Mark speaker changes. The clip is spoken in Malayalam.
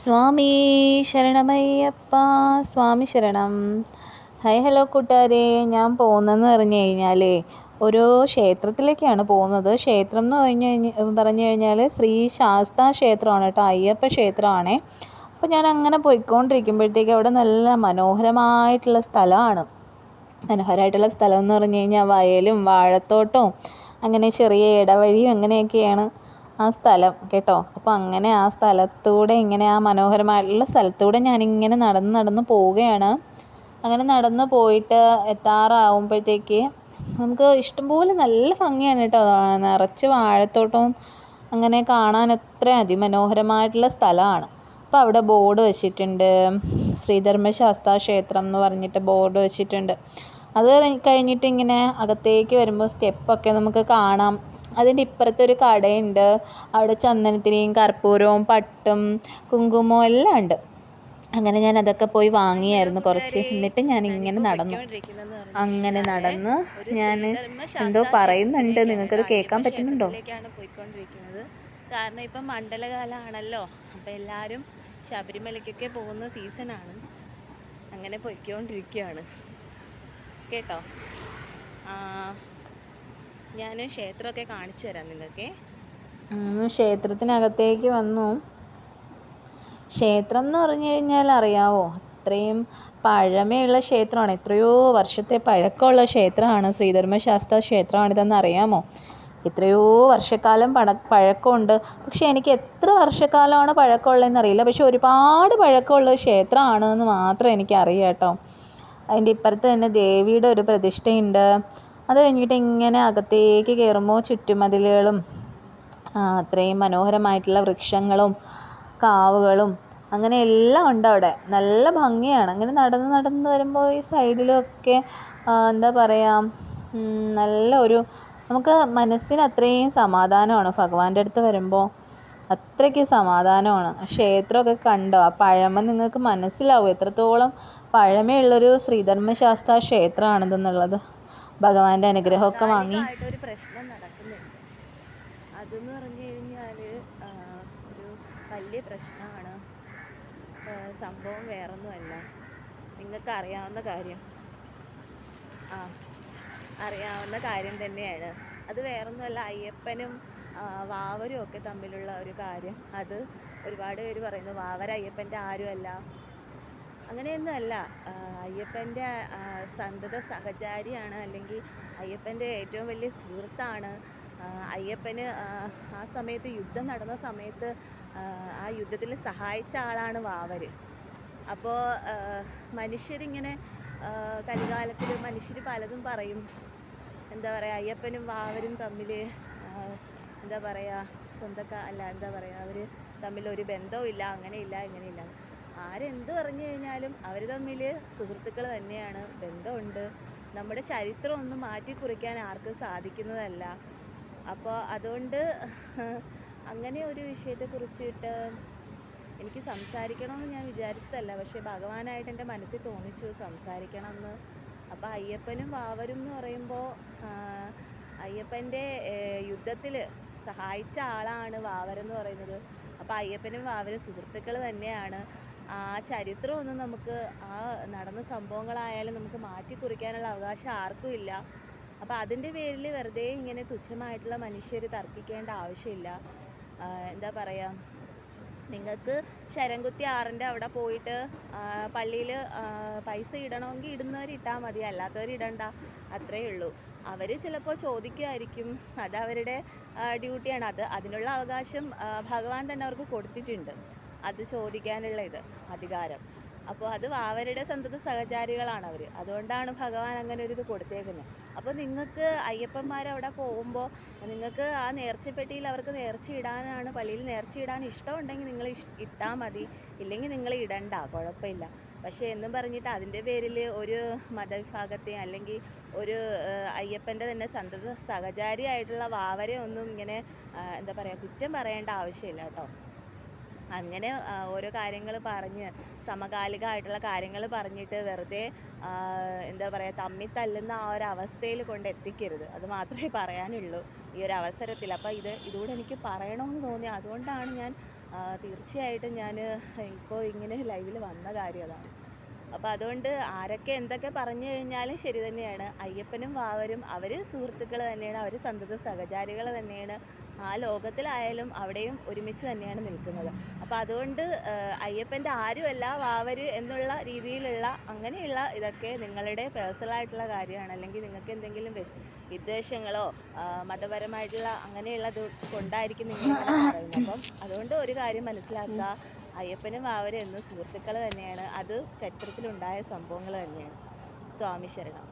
Speaker 1: സ്വാമി ശരണമയ്യപ്പ, സ്വാമി ശരണം. ഹായ് ഹലോ കൂട്ടുകാരെ, ഞാൻ പോകുന്നതെന്ന് പറഞ്ഞു കഴിഞ്ഞാൽ ഒരു ക്ഷേത്രത്തിലേക്കാണ് പോകുന്നത്. ക്ഷേത്രം എന്ന് പറഞ്ഞു കഴിഞ്ഞാൽ ശ്രീ ശാസ്താ ക്ഷേത്രമാണ് കേട്ടോ, അയ്യപ്പ ക്ഷേത്രമാണ്. അപ്പോൾ ഞാൻ അങ്ങനെ പോയിക്കൊണ്ടിരിക്കുമ്പോഴത്തേക്ക് അവിടെ നല്ല മനോഹരമായിട്ടുള്ള സ്ഥലമാണ്. മനോഹരമായിട്ടുള്ള സ്ഥലം എന്ന് പറഞ്ഞു കഴിഞ്ഞാൽ വയലും വാഴത്തോട്ടവും അങ്ങനെ ചെറിയ ഇടവഴിയും അങ്ങനെയൊക്കെയാണ് ആ സ്ഥലം കേട്ടോ. അപ്പോൾ അങ്ങനെ ആ സ്ഥലത്തൂടെ ഇങ്ങനെ ആ മനോഹരമായിട്ടുള്ള സ്ഥലത്തൂടെ ഞാനിങ്ങനെ നടന്ന് പോവുകയാണ്. അങ്ങനെ നടന്ന് പോയിട്ട് എത്താറാവുമ്പോഴത്തേക്ക് നമുക്ക് ഇഷ്ടംപോലെ നല്ല ഭംഗിയാണ് കേട്ടോ. നിറച്ച് വാഴത്തോട്ടവും അങ്ങനെ കാണാൻ എത്ര അതിമനോഹരമായിട്ടുള്ള സ്ഥലമാണ്. അപ്പോൾ അവിടെ ബോർഡ് വെച്ചിട്ടുണ്ട്, ശ്രീധർമ്മശാസ്താ ക്ഷേത്രം എന്ന് പറഞ്ഞിട്ട് ബോർഡ് വെച്ചിട്ടുണ്ട്. അത് കഴിഞ്ഞിട്ട് ഇങ്ങനെ അകത്തേക്ക് വരുമ്പോൾ സ്റ്റെപ്പൊക്കെ നമുക്ക് കാണാം. അതിൻ്റെ ഇപ്പുറത്തൊരു കടയുണ്ട്. അവിടെ ചന്ദനത്തിരിയും കർപ്പൂരവും പട്ടും കുങ്കുമവും എല്ലാം ഉണ്ട്. അങ്ങനെ ഞാൻ അതൊക്കെ പോയി വാങ്ങിയായിരുന്നു കുറച്ച്. എന്നിട്ട് ഞാൻ ഇങ്ങനെ നടന്നു. അങ്ങനെ നടന്ന് ഞാൻ എന്തോ പറയുന്നുണ്ട്, നിങ്ങൾക്കത് കേൾക്കാൻ പറ്റുന്നുണ്ടോ?
Speaker 2: പോയിക്കൊണ്ടിരിക്കുന്നത്. കാരണം ഇപ്പം മണ്ഡലകാലമാണല്ലോ, അപ്പം എല്ലാവരും ശബരിമലയ്ക്കൊക്കെ പോകുന്ന സീസണാണ്. അങ്ങനെ പോയിക്കൊണ്ടിരിക്കുകയാണ് കേട്ടോ. ഞാൻ ക്ഷേത്രമൊക്കെ കാണിച്ചു തരാം നിങ്ങൾക്ക്.
Speaker 1: ക്ഷേത്രത്തിനകത്തേക്ക് വന്നു. ക്ഷേത്രം എന്ന് പറഞ്ഞു കഴിഞ്ഞാൽ അറിയാവോ, അത്രയും പഴമയുള്ള ക്ഷേത്രമാണ്. എത്രയോ വർഷത്തെ പഴക്കമുള്ള ക്ഷേത്രമാണ്. ശ്രീധർമ്മശാസ്താ ക്ഷേത്രമാണിതെന്ന് അറിയാമോ? എത്രയോ വർഷക്കാലം പഴക്കമുണ്ട്. പക്ഷേ എനിക്ക് എത്ര വർഷക്കാലമാണ് പഴക്കമുള്ളതെന്ന് അറിയില്ല. പക്ഷെ ഒരുപാട് പഴക്കമുള്ള ക്ഷേത്രമാണ് എന്ന് മാത്രം എനിക്കറിയാം കേട്ടോ. അതിൻ്റെ ഇപ്പുറത്ത് തന്നെ ദേവിയുടെ ഒരു പ്രതിഷ്ഠയുണ്ട്. അത് കഴിഞ്ഞിട്ട് ഇങ്ങനെ അകത്തേക്ക് കയറുമ്പോൾ ചുറ്റുമതിലുകളും അത്രയും മനോഹരമായിട്ടുള്ള വൃക്ഷങ്ങളും കാവുകളും അങ്ങനെ എല്ലാം ഉണ്ട് അവിടെ. നല്ല ഭംഗിയാണ്. അങ്ങനെ നടന്ന് വരുമ്പോൾ ഈ സൈഡിലൊക്കെ എന്താ പറയുക, നല്ല ഒരു നമുക്ക് മനസ്സിന് അത്രയും സമാധാനമാണ്. ഭഗവാന്റെ അടുത്ത് വരുമ്പോൾ അത്രയ്ക്ക് സമാധാനമാണ്. ക്ഷേത്രമൊക്കെ കണ്ടോ? ആ പഴമ നിങ്ങൾക്ക് മനസ്സിലാവും എത്രത്തോളം പഴമയുള്ളൊരു ശ്രീധർമ്മശാസ്താ ക്ഷേത്രമാണിതെന്നുള്ളത്. ഭഗവാന്റെ അനുഗ്രഹമൊക്കെ വാങ്ങി.
Speaker 2: ഒരു പ്രശ്നം നടക്കുന്നുണ്ട്. അതെന്ന് പറഞ്ഞു കഴിഞ്ഞാൽ ഒരു വലിയ പ്രശ്നമാണ്. സംഭവം വേറൊന്നുമല്ല, നിങ്ങൾക്ക് അറിയാവുന്ന കാര്യം തന്നെയാണ്. അത് വേറൊന്നുമല്ല, അയ്യപ്പനും വാവരും ഒക്കെ തമ്മിലുള്ള ഒരു കാര്യം. അത് ഒരുപാട് പേര് പറയുന്നു വാവര അയ്യപ്പൻ്റെ ആരുമല്ല. അങ്ങനെയൊന്നുമല്ല. അയ്യപ്പൻ്റെ സന്തത സഹചാരിയാണ്, അല്ലെങ്കിൽ അയ്യപ്പൻ്റെ ഏറ്റവും വലിയ സുഹൃത്താണ്. അയ്യപ്പന് ആ സമയത്ത് യുദ്ധം നടന്ന സമയത്ത് ആ യുദ്ധത്തിൽ സഹായിച്ച ആളാണ് വാവർ. അപ്പോൾ മനുഷ്യരിങ്ങനെ കലികാലത്തിൽ മനുഷ്യർ പലതും പറയും. എന്താ പറയുക, അയ്യപ്പനും വാവരും തമ്മിൽ എന്താ പറയുക, അവർ തമ്മിൽ ഒരു ബന്ധവും ഇല്ല, അങ്ങനെയില്ല ഇങ്ങനെയില്ല. ആരെന്ത് പറഞ്ഞു കഴിഞ്ഞാലും അവർ തമ്മിൽ സുഹൃത്തുക്കൾ തന്നെയാണ്, ബന്ധമുണ്ട്. നമ്മുടെ ചരിത്രമൊന്നും മാറ്റി കുറിക്കാൻ ആർക്കും സാധിക്കുന്നതല്ല. അപ്പോൾ അതുകൊണ്ട് അങ്ങനെ ഒരു വിഷയത്തെക്കുറിച്ചിട്ട് എനിക്ക് സംസാരിക്കണമെന്ന് ഞാൻ വിചാരിച്ചതല്ല, പക്ഷേ ഭഗവാനായിട്ട് എൻ്റെ മനസ്സിൽ തോന്നിച്ചു സംസാരിക്കണമെന്ന്. അപ്പോൾ അയ്യപ്പനും വാവരും എന്ന് പറയുമ്പോൾ അയ്യപ്പൻ്റെ യുദ്ധത്തിൽ സഹായിച്ച ആളാണ് വാവരെന്ന് പറയുന്നത്. അപ്പോൾ അയ്യപ്പനും വാവരും സുഹൃത്തുക്കൾ തന്നെയാണ്. ആ ചരിത്രമൊന്നും നമുക്ക്, ആ നടന്ന സംഭവങ്ങളായാലും നമുക്ക് മാറ്റിക്കുറിക്കാനുള്ള അവകാശം ആർക്കും ഇല്ല. അപ്പോൾ അതിൻ്റെ പേരിൽ വെറുതെ ഇങ്ങനെ തുച്ഛമായിട്ടുള്ള മനുഷ്യർ തർക്കിക്കേണ്ട ആവശ്യമില്ല. എന്താ പറയുക, നിങ്ങൾക്ക് ശരംകുത്തി ആറിൻ്റെ അവിടെ പോയിട്ട് പള്ളിയിൽ പൈസ ഇടണമെങ്കിൽ ഇടുന്നവർ ഇട്ടാൽ മതി, അല്ലാത്തവർ ഇടണ്ട, അത്രയേ ഉള്ളൂ. അവർ ചിലപ്പോൾ ചോദിക്കുമായിരിക്കും, അത് അവരുടെ ഡ്യൂട്ടിയാണ്. അതിനുള്ള അവകാശം ഭഗവാൻ തന്നെ അവർക്ക് കൊടുത്തിട്ടുണ്ട്, അത് ചോദിക്കാനുള്ള അധികാരം. അപ്പോൾ അത് അവരുടെ സന്തത സഹചാരികളാണ് അവർ. അതുകൊണ്ടാണ് ഭഗവാൻ അങ്ങനെ ഒരു ഇത് കൊടുത്തേക്കുന്നത്. അപ്പോൾ നിങ്ങൾക്ക് അയ്യപ്പന്മാരവിടെ പോകുമ്പോൾ നിങ്ങൾക്ക് ആ നേർച്ചപ്പെട്ടിയിൽ അവർക്ക് നേർച്ച ഇടാനാണ്, പള്ളിയിൽ നേർച്ച ഇടാൻ ഇഷ്ടമുണ്ടെങ്കിൽ നിങ്ങൾ ഇട്ടാൽ മതി, ഇല്ലെങ്കിൽ നിങ്ങൾ ഇടണ്ട, കുഴപ്പമില്ല. പക്ഷേ എന്നും പറഞ്ഞിട്ട് അതിൻ്റെ പേരിൽ ഒരു മതവിഭാഗത്തെ അല്ലെങ്കിൽ ഒരു അയ്യപ്പൻ്റെ തന്നെ സന്തത സഹചാരിയായിട്ടുള്ള വാവരെ ഒന്നും ഇങ്ങനെ എന്താ പറയുക, കുറ്റം പറയേണ്ട ആവശ്യമില്ല കേട്ടോ. അങ്ങനെ ഓരോ കാര്യങ്ങൾ പറഞ്ഞ് സമകാലികമായിട്ടുള്ള കാര്യങ്ങൾ പറഞ്ഞിട്ട് വെറുതെ എന്താ പറയുക, തമ്മിൽ തല്ലുന്ന ആ ഒരു അവസ്ഥയിൽ കൊണ്ട് എത്തിക്കരുത്. അത് മാത്രമേ പറയാനുള്ളൂ ഈ ഒരു അവസരത്തിൽ. അപ്പോൾ ഇതുകൂടെ എനിക്ക് പറയണമെന്ന് തോന്നി, അതുകൊണ്ടാണ് ഞാൻ തീർച്ചയായിട്ടും ഞാൻ ഇപ്പോൾ ഇങ്ങനെ ലൈവിൽ വന്ന കാര്യം അതാണ്. അപ്പോൾ അതുകൊണ്ട് ആരൊക്കെ എന്തൊക്കെ പറഞ്ഞു കഴിഞ്ഞാലും ശരി തന്നെയാണ്. അയ്യപ്പനും വാവരും അവർ സുഹൃത്തുക്കൾ തന്നെയാണ്, അവർ സന്തത സഹചാരികൾ തന്നെയാണ്. ആ ലോകത്തിലായാലും അവിടെയും ഒരുമിച്ച് തന്നെയാണ് നിൽക്കുന്നത്. അപ്പോൾ അതുകൊണ്ട് അയ്യപ്പൻ്റെ ആരുമല്ല വാവർ എന്നുള്ള രീതിയിലുള്ള അങ്ങനെയുള്ള ഇതൊക്കെ നിങ്ങളുടെ പേഴ്സണലായിട്ടുള്ള കാര്യമാണ്. അല്ലെങ്കിൽ നിങ്ങൾക്ക് എന്തെങ്കിലും വിദ്വേഷങ്ങളോ മതപരമായിട്ടുള്ള അങ്ങനെയുള്ള ഇത് കൊണ്ടായിരിക്കും നിങ്ങളിങ്ങനെ പറയുന്നത്. അപ്പം അതുകൊണ്ട് ഒരു കാര്യം മനസ്സിലാക്കുക, അയ്യപ്പനും വാവരും എന്നും സുഹൃത്തുക്കൾ തന്നെയാണ്. അത് ചരിത്രത്തിലുണ്ടായ സംഭവങ്ങൾ തന്നെയാണ്. സ്വാമി ശരണം.